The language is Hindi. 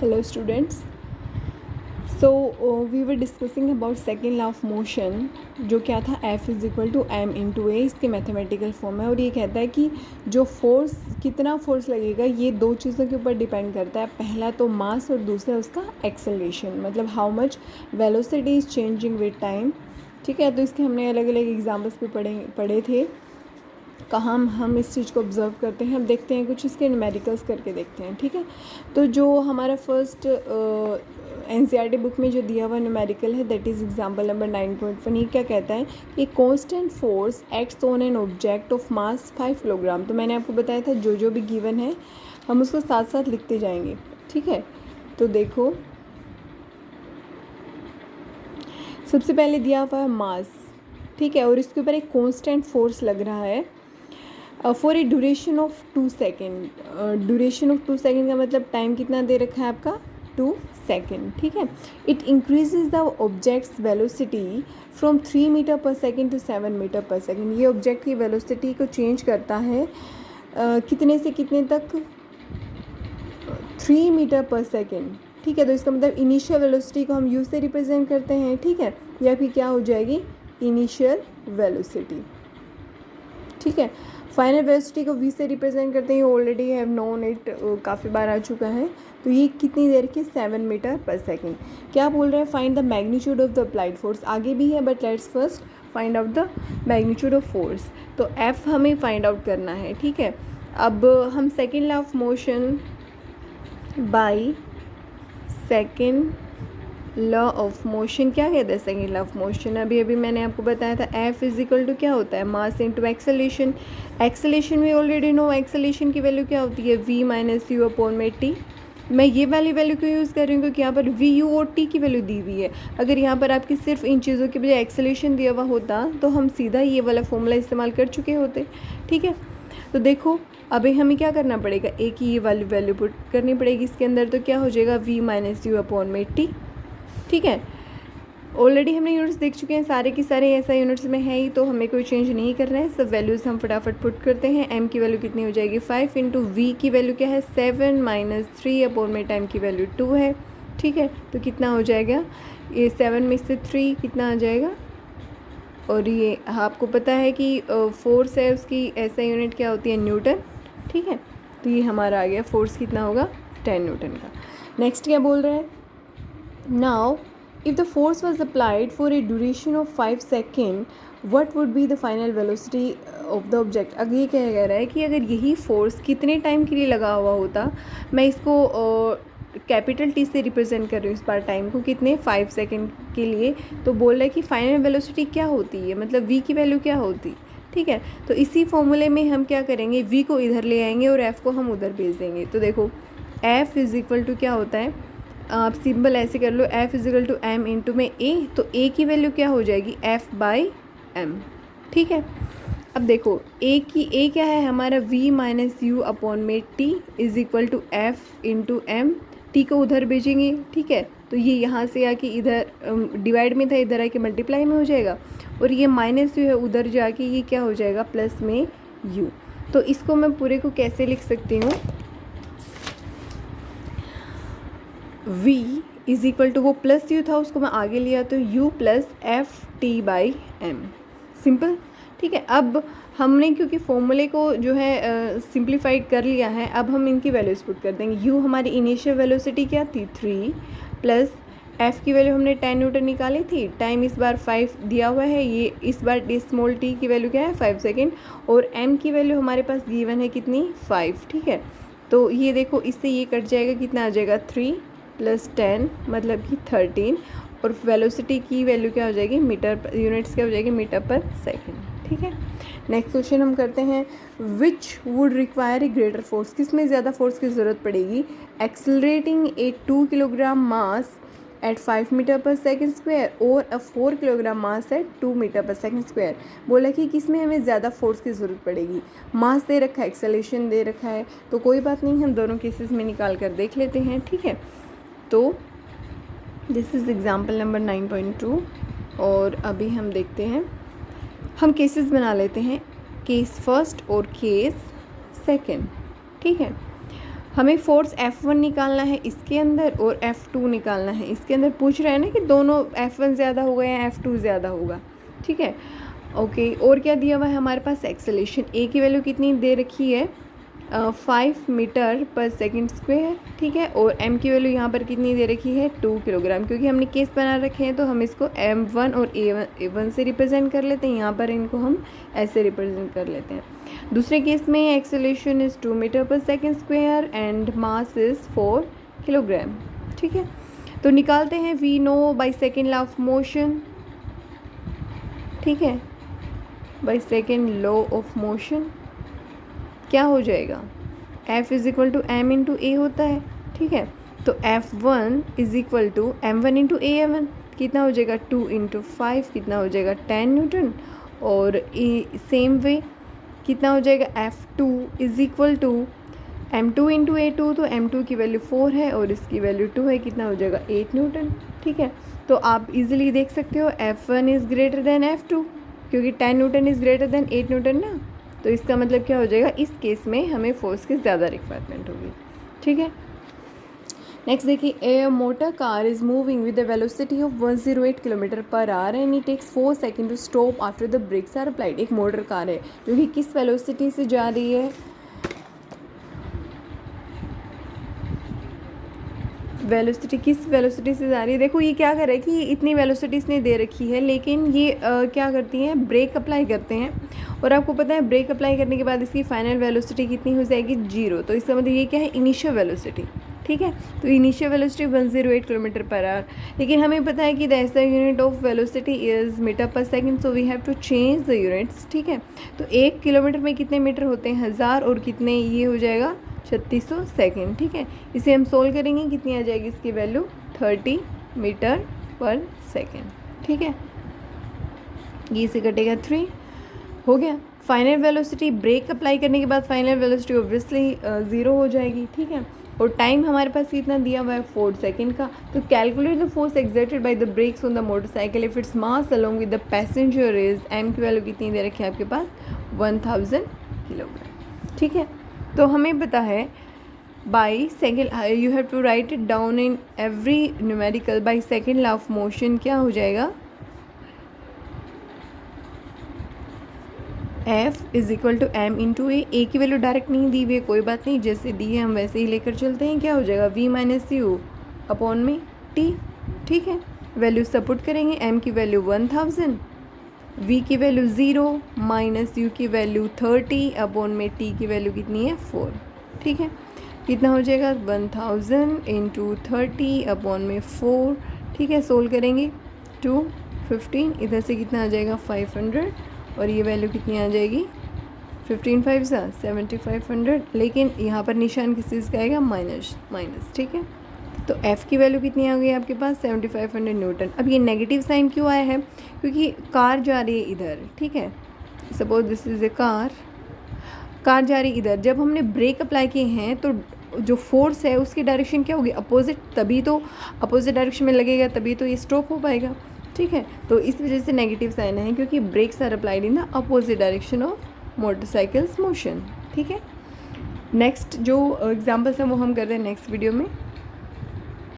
Hello students. So we were discussing about second law of motion जो क्या था F is equal to m into a, इसके मैथमेटिकल फॉर्म है और ये कहता है कि जो फोर्स कितना फोर्स लगेगा ये दो चीज़ों के ऊपर डिपेंड करता है। पहला तो मास और दूसरा उसका एक्सेलरेशन, मतलब how much velocity is changing with time. ठीक है, तो इसके हमने अलग अलग एग्जाम्पल्स भी पढ़े थे कहाँ हम इस चीज़ को ऑब्ज़र्व करते हैं। अब देखते हैं कुछ इसके न्यूमेरिकल्स करके देखते हैं। ठीक है, तो जो हमारा फर्स्ट एनसीईआरटी बुक में जो दिया हुआ न्यूमेरिकल है दैट इज़ एग्जांपल नंबर 9.1। ये क्या कहता है कि constant force acts on an object of mass 5 kilogram. तो मैंने आपको बताया था जो भी गिवन है हम उसको साथ साथ लिखते जाएंगे। ठीक है, तो देखो सबसे पहले दिया हुआ है मास, ठीक है, और इसके ऊपर एक कांस्टेंट फोर्स लग रहा है for a duration of 2 second. Duration of 2 second का मतलब टाइम कितना दे रखा है आपका 2 सेकेंड। ठीक है, it increases the object's velocity from 3 metre per second to 7 metre per second. ये ऑब्जेक्ट की वेलोसिटी को चेंज करता है कितने से कितने तक, 3 मीटर पर सेकेंड। ठीक है, तो इसका मतलब इनिशियल वेलोसिटी को हम यू से रिप्रेजेंट करते हैं। ठीक है, या फिर क्या हो जाएगी इनिशियल वेलोसिटी। ठीक है, फाइनल वेलोसिटी को वी से रिप्रेजेंट करते हैं, ऑलरेडी हैव नोन इट, काफ़ी बार आ चुका है। तो ये कितनी देर की 7 मीटर पर सेकेंड। क्या बोल रहे हैं, find the magnitude of the applied force. आगे भी है but let's first find out the magnitude of force. तो एफ हमें फाइंड आउट करना है। ठीक है, अब हम second law of motion by second law of motion क्या कहता है, सेकेंड लॉ ऑफ मोशन अभी मैंने आपको बताया था एफ इज इक्वल टू क्या होता है मास इंटू एक्सेलेरेशन। एक्सेलेरेशन में ऑलरेडी नो, एक्सेलेरेशन की वैल्यू क्या होती है वी माइनस यू अपॉन में टी। मैं ये वाली वैल्यू क्यों यूज़ कर रही हूँ क्योंकि यहाँ पर वी यू और टी की वैल्यू दी हुई है। अगर यहाँ पर आपकी सिर्फ इन चीज़ों के बजाय एक्सेलेरेशन दिया हुआ होता तो हम सीधा ये वाला फॉर्मूला इस्तेमाल कर चुके होते। ठीक है, तो देखो अभी हमें क्या करना पड़ेगा, एक ही ये वाली वैल्यू पुट करनी पड़ेगी इसके अंदर। तो क्या हो जाएगा वी माइनस यू अपॉन में टी। ठीक है, ऑलरेडी हमने यूनिट्स देख चुके हैं, सारे की सारे ऐसा यूनिट्स में है ही, तो हमें कोई चेंज नहीं करना है। सब वैल्यूज़ हम फटाफट पुट करते हैं। एम की वैल्यू कितनी हो जाएगी 5 इंटू वी की वैल्यू क्या है 7 माइनस 3 अपॉन में टाइम की वैल्यू 2 है। ठीक है, तो कितना हो जाएगा ये 7 में से 3 कितना आ जाएगा, और ये आपको पता है कि फोर्स है उसकी ऐसा यूनिट क्या होती है न्यूटन। ठीक है, तो ये हमारा आ गया फोर्स कितना होगा 10 न्यूटन का। नेक्स्ट क्या बोल रहे हैं, now if the force was applied for a duration of 5 seconds what would be the final velocity of the object। अगर ये क्या कह रहा है कि अगर यही फोर्स कितने टाइम के लिए लगा हुआ होता, मैं इसको कैपिटल टी से रिप्रेजेंट कर रही हूँ इस बार टाइम को, कितने 5 सेकेंड के लिए। तो बोल रहा है कि फाइनल वेलोसिटी क्या होती है, मतलब वी की वैल्यू क्या होती। ठीक है, तो इसी फॉर्मूले में हम क्या करेंगे, वी को इधर ले आएंगे और एफ़ को हम उधर भेज देंगे। तो देखो एफ़ इज़ इक्वल टू क्या होता है, आप सिंपल ऐसे कर लो F is equal to m into में ए, तो ए की वैल्यू क्या हो जाएगी एफ बाई एम। ठीक है, अब देखो ए क्या है हमारा वी माइनस यू अपॉन में T is equal to F into M. T को उधर भेजेंगे। ठीक है, तो ये यहाँ से आके इधर डिवाइड में था, इधर आके मल्टीप्लाई में हो जाएगा, और ये माइनस यू है उधर जाके ये क्या हो जाएगा प्लस में यू। तो इसको मैं पूरे को कैसे लिख सकती हूँ, v इज इक्वल टू वो प्लस यू था उसको मैं आगे लिया तो u plus F T by M, simple. ठीक है, अब हमने क्योंकि फॉर्मूले को जो है सिंप्लीफाइड कर लिया है, अब हम इनकी वैल्यूज पुट कर देंगे। u हमारी इनिशियल वेलोसिटी क्या थी 3 प्लस f की वैल्यू हमने 10 न्यूटन निकाली थी, टाइम इस बार 5 दिया हुआ है, ये इस बार स्मॉल t की वैल्यू क्या है 5 सेकेंड, और m की वैल्यू हमारे पास गिवन है कितनी 5। ठीक है, तो ये देखो इससे ये कट जाएगा, कितना आ जाएगा 3 प्लस 10 मतलब कि 13, और वेलोसिटी की वैल्यू क्या हो जाएगी मीटर, यूनिट्स क्या हो जाएगी मीटर पर सेकेंड। ठीक है, नेक्स्ट क्वेश्चन हम करते हैं, which would require a greater force. किस में ज़्यादा फोर्स की ज़रूरत पड़ेगी, accelerating a 2 kilogram mass at 5 metre per second square और a 4 kilogram mass at 2 metre per second square. बोला कि किस में हमें ज़्यादा फोर्स की ज़रूरत पड़ेगी, मास दे रखा है एक्सेलरेशन दे रखा है, तो कोई बात नहीं हम दोनों केसेस में निकाल कर देख लेते हैं। ठीक है, तो दिस इज़ एग्ज़ाम्पल नंबर 9.2, और अभी हम देखते हैं, हम केसेस बना लेते हैं, केस फर्स्ट और केस सेकंड। ठीक है, हमें फोर्स F1 निकालना है इसके अंदर और F2 निकालना है इसके अंदर। पूछ रहे हैं ना कि दोनों F1 ज़्यादा होगा या F2 ज़्यादा होगा, ठीक है। ओके, और क्या दिया हुआ है हमारे पास? एक्सेलेरेशन। ए की वैल्यू कितनी दे रखी है? 5 मीटर पर सेकंड स्क्वायर, ठीक है। और एम की वैल्यू यहाँ पर कितनी दे रखी है? 2 किलोग्राम। क्योंकि हमने केस बना रखे हैं तो हम इसको M1 और A1 से रिप्रेजेंट कर लेते हैं, यहाँ पर इनको हम ऐसे रिप्रेजेंट कर लेते हैं। दूसरे केस में acceleration is 2 metre per second square and mass is 4 kilogram, ठीक है। तो निकालते हैं we know by second law of motion, ठीक है, by second law of motion क्या हो जाएगा? F is equal to m into a होता है, ठीक है। तो F1 is equal to M1 into A1 कितना हो जाएगा? 2 इंटू 5 कितना हो जाएगा? 10 न्यूटन। और सेम वे कितना हो जाएगा? F2 is equal to M2 into A2, तो M2 की वैल्यू 4 है और इसकी वैल्यू 2 है, कितना हो जाएगा? 8 न्यूटन, ठीक है। तो आप इजीली देख सकते हो F1 is greater than F2, क्योंकि 10 Newton is greater than 8 Newton ना। तो इसका मतलब क्या हो जाएगा? इस केस में हमें फोर्स की ज़्यादा रिक्वायरमेंट होगी, ठीक है। नेक्स्ट देखिए, a motor car is moving with the velocity of 108 kilometre per hour and it takes 4 second to stop after the brakes are applied. एक मोटर कार है जो कि किस वेलोसिटी से जा रही है? वेलोसिटी किस वेलोसिटी से जा रही है? देखो ये क्या कर रहा है कि इतनी वेलोसिटी इसने दे रखी है, लेकिन ये क्या करती हैं? ब्रेक अप्लाई करते हैं। और आपको पता है ब्रेक अप्लाई करने के बाद इसकी फाइनल वेलोसिटी कितनी हो जाएगी? 0। तो इसका मतलब ये क्या है? इनिशियल वेलोसिटी, ठीक है। तो initial velocity 108 kilometre per hour, लेकिन हमें पता है कि the SI unit of velocity is metre per second, so we have to change the units, ठीक है। तो 1 किलोमीटर में कितने मीटर होते हैं? 1000, और कितने ये हो जाएगा? 3600 सेकेंड, ठीक है। इसे हम सोल्व करेंगे, कितनी आ जाएगी इसकी वैल्यू? 30 मीटर पर सेकेंड, ठीक है। ये से कटेगा 3, हो गया। फाइनल वेलोसिटी ब्रेक अप्लाई करने के बाद फाइनल वेलोसिटी ऑब्वियसली 0 हो जाएगी, ठीक है। और टाइम हमारे पास कितना दिया हुआ है? 4 सेकेंड का। तो calculate the force exerted by the brakes on the motorcycle if its mass along with the passenger is, M की वैल्यू कितनी दे रखी है आपके पास? 1000 किलोग्राम, ठीक है। तो हमें पता है by second, you have to write it down in every numerical. By second law of motion क्या हो जाएगा? F is equal to m into a की वैल्यू डायरेक्ट नहीं दी हुई है, कोई बात नहीं, जैसे दी है हम वैसे ही लेकर चलते हैं। क्या हो जाएगा? V माइनस यू अपॉन में T, ठीक है। वैल्यू सपोर्ट करेंगे, M की वैल्यू 1000, V की वैल्यू 0, माइनस U की वैल्यू 30 अपॉन में T की वैल्यू कितनी है? 4, ठीक है। कितना हो जाएगा? 1000 इंटू 30 अपॉन में 4, ठीक है। सोल्व करेंगे 215, इधर से कितना आ जाएगा? 500, और ये वैल्यू कितनी आ जाएगी? 15 5 7500, लेकिन यहाँ पर निशान किस चीज़ का आएगा? माइनस, ठीक है। तो F की वैल्यू कितनी आ गई आपके पास? 7500 न्यूटन। अब ये नेगेटिव साइन क्यों आया है? क्योंकि कार जा रही है इधर, ठीक है। Suppose this is a car जा रही है इधर। जब हमने ब्रेक अप्लाई किए हैं तो जो फोर्स है उसकी डायरेक्शन क्या होगी? अपोजिट, तभी तो अपोजिट डायरेक्शन में लगेगा, तभी तो ये स्टॉप हो पाएगा, ठीक है। तो इस वजह से नेगेटिव साइन है, क्योंकि brakes are applied in the opposite direction of motorcycle's motion, ठीक है। नेक्स्ट जो एग्जाम्पल्स हैं वो हम करते हैं नेक्स्ट वीडियो में।